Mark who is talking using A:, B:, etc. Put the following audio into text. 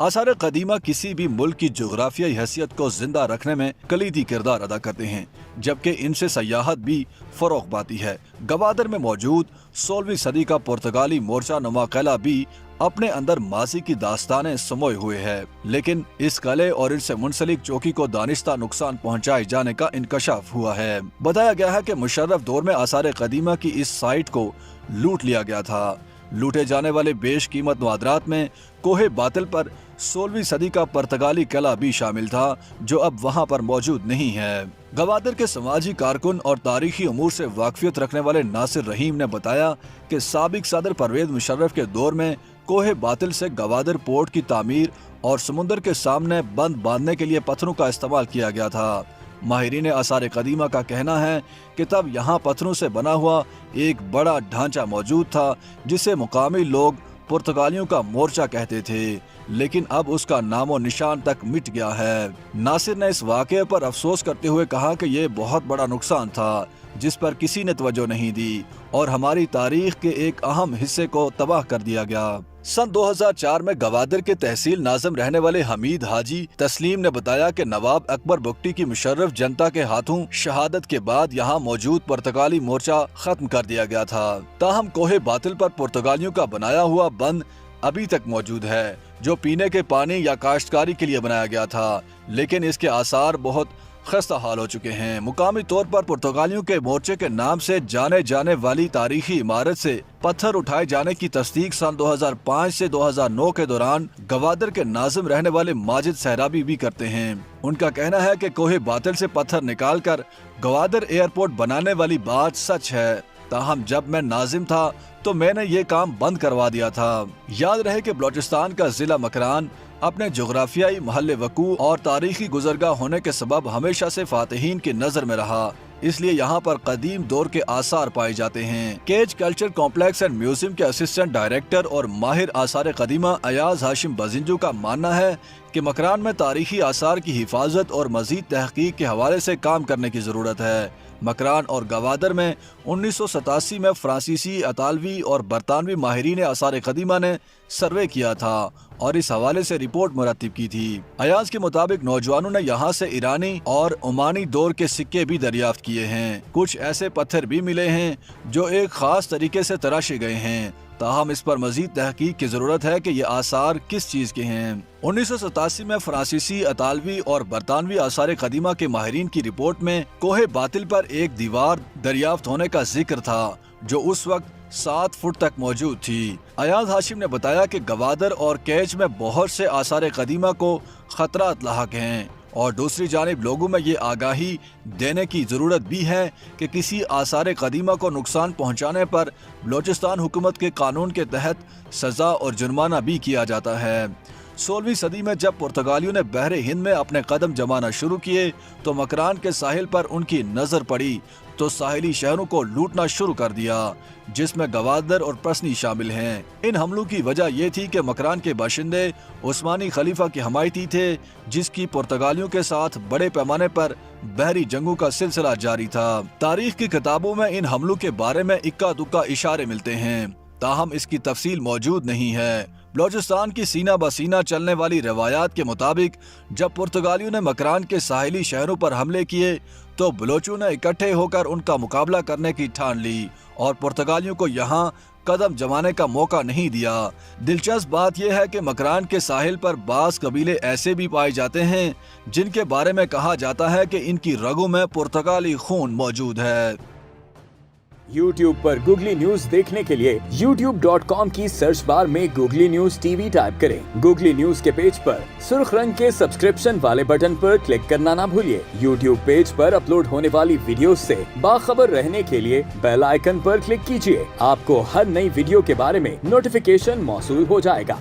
A: आसार कदीमा किसी भी मुल्क की जोग्राफियाई हैसियत को जिंदा रखने में कलीदी किरदार अदा करते हैं, जबकि इनसे सयाहत भी फरोग पाती है। गवादर में मौजूद 16वीं सदी का पुर्तगाली मोर्चा नुमा किला भी अपने अंदर माजी की दास्तानें समोए हुए है, लेकिन इस किले और इनसे मुंसलिक चौकी को दानिस्ता नुकसान पहुंचाए जाने का इंकशाफ हुआ है। बताया गया है कि मुशर्रफ दौर में आसार कदीमा की इस साइट को लूट लिया गया था। लूटे जाने वाले बेश कीमत मुआदरात में कोहे बातिल पर 16वीं सदी का पुर्तगाली किला भी शामिल था, जो अब वहां पर मौजूद नहीं है। गवादर के समाजी कारकुन और तारीखी उमूर से वाकफियत रखने वाले नासिर रहीम ने बताया कि साबिक सदर परवेज मुशर्रफ के दौर में कोहे बातिल से गवादर पोर्ट की तामीर और समुद्र के सामने बंद बांधने के लिए पत्थरों का इस्तेमाल किया गया था। माहिरीन आसार कदीमा का कहना है कि तब यहाँ पत्थरों से बना हुआ एक बड़ा ढांचा मौजूद था, जिसे मुकामी लोग पुर्तगालियों का मोर्चा कहते थे, लेकिन अब उसका नामो निशान तक मिट गया है। नासिर ने इस वाक़े पर अफसोस करते हुए कहा कि ये बहुत बड़ा नुकसान था, जिस पर किसी ने तवज्जो नहीं दी और हमारी तारीख के एक अहम हिस्से को तबाह कर दिया गया। सन 2004 में गवादर के तहसील नाज़िम रहने वाले हमीद हाजी तस्लीम ने बताया कि नवाब अकबर बुगटी की मुशर्रफ जनता के हाथों शहादत के बाद यहाँ मौजूद पुर्तगाली मोर्चा खत्म कर दिया गया था। ताहम कोहे बातिल पर पुर्तगालियों का बनाया हुआ बंद अभी तक मौजूद है, जो पीने के पानी या काश्तकारी के लिए बनाया गया था, लेकिन इसके आसार बहुत खस्ता हाल हो चुके हैं। मुकामी तौर पर पुर्तगालियों के मोर्चे के नाम से जाने जाने वाली तारीखी इमारत से पत्थर उठाए जाने की तस्दीक सन 2005 से 2009 के दौरान गवादर के नाजिम रहने वाले माजिद सहराबी भी करते हैं। उनका कहना है कि कोहे बातिल से पत्थर निकालकर गवादर एयरपोर्ट बनाने वाली बात सच है, ताहम जब मैं नाजिम था तो मैंने ये काम बंद करवा दिया था। याद रहे कि बलोचिस्तान का जिला मकरान अपने जोग्राफियाई महल वकू और तारीखी गुजरगाह होने के सबब हमेशा से फातिहीन की नजर में रहा, इसलिए यहाँ पर कदीम दौर के आसार पाए जाते हैं। Cage culture complex and museum के असिस्टेंट डायरेक्टर और माहिर आसार कदीमा अयाज हाशिम बजिंजू का मानना है कि मकरान में तारीखी आसार की हिफाजत और मजीद तहकीक के हवाले से काम करने की जरूरत है। मकरान और गवादर में 1987 में फ्रांसीसी, अतालवी और बरतानवी माहिरीन आसार कदीमा ने सर्वे किया था और इस हवाले से रिपोर्ट मुरतब की थी। अयाज के मुताबिक नौजवानों ने यहाँ से ईरानी और ओमानी दौर के सिक्के भी दरियाफ्त किए हैं। कुछ ऐसे पत्थर भी मिले हैं जो एक खास तरीके से तराशे गए हैं, ताहम इस पर मजीद तहकीक की जरूरत है कि ये आसार किस चीज के हैं। 1987 में फ्रांसीसी, अतालवी और बरतानवी आसार कदीमा के माहिरीन की रिपोर्ट में कोहे बातिल पर एक दीवार दरियाफ्त होने का जिक्र था, जो उस वक्त 7 फुट तक मौजूद थी। अयाज हाशिम ने बताया कि गवादर और कैच में बहुत से आसार कदीमा को खतरात लाहक हैं और दूसरी जानिब लोगों में ये आगाही देने की ज़रूरत भी है कि किसी आसार कदीमा को नुकसान पहुंचाने पर बलोचिस्तान हुकूमत के कानून के तहत सज़ा और जुर्माना भी किया जाता है। 16वीं सदी में जब पुर्तगालियों ने बहरे हिंद में अपने कदम जमाना शुरू किए तो मकरान के साहिल पर उनकी नज़र पड़ी तो साहिली शहरों को लूटना शुरू कर दिया, जिसमें गवादर और प्रसनी शामिल हैं। इन हमलों की वजह ये थी कि मकरान के बाशिंदे उस्मानी खलीफा के हमायती थे, जिसकी पुर्तगालियों के साथ बड़े पैमाने पर बहरी जंगों का सिलसिला जारी था। तारीख की किताबों में इन हमलों के बारे में इक्का दुक्का इशारे मिलते हैं, ताहम इसकी तफसील मौजूद नहीं है। बलोचिस्तान की सीना बसीना चलने वाली रवायात के मुताबिक जब पुर्तगालियों ने मकरान के साहिली शहरों पर हमले किए तो बलोचों ने इकट्ठे होकर उनका मुकाबला करने की ठान ली और पुर्तगालियों को यहाँ कदम जमाने का मौका नहीं दिया। दिलचस्प बात यह है कि मकरान के साहिल पर बास कबीले ऐसे भी पाए जाते हैं जिनके बारे में कहा जाता है कि इनकी रगों में पुर्तगाली खून मौजूद है।
B: YouTube पर गूगली न्यूज देखने के लिए youtube.com की सर्च बार में गूगली न्यूज टीवी टाइप करें। गूगली न्यूज के पेज पर सुर्ख रंग के सब्सक्रिप्शन वाले बटन पर क्लिक करना ना भूलिए। YouTube पेज पर अपलोड होने वाली वीडियो से बाखबर रहने के लिए बेल आइकन पर क्लिक कीजिए। आपको हर नई वीडियो के बारे में नोटिफिकेशन मौसूल हो जाएगा।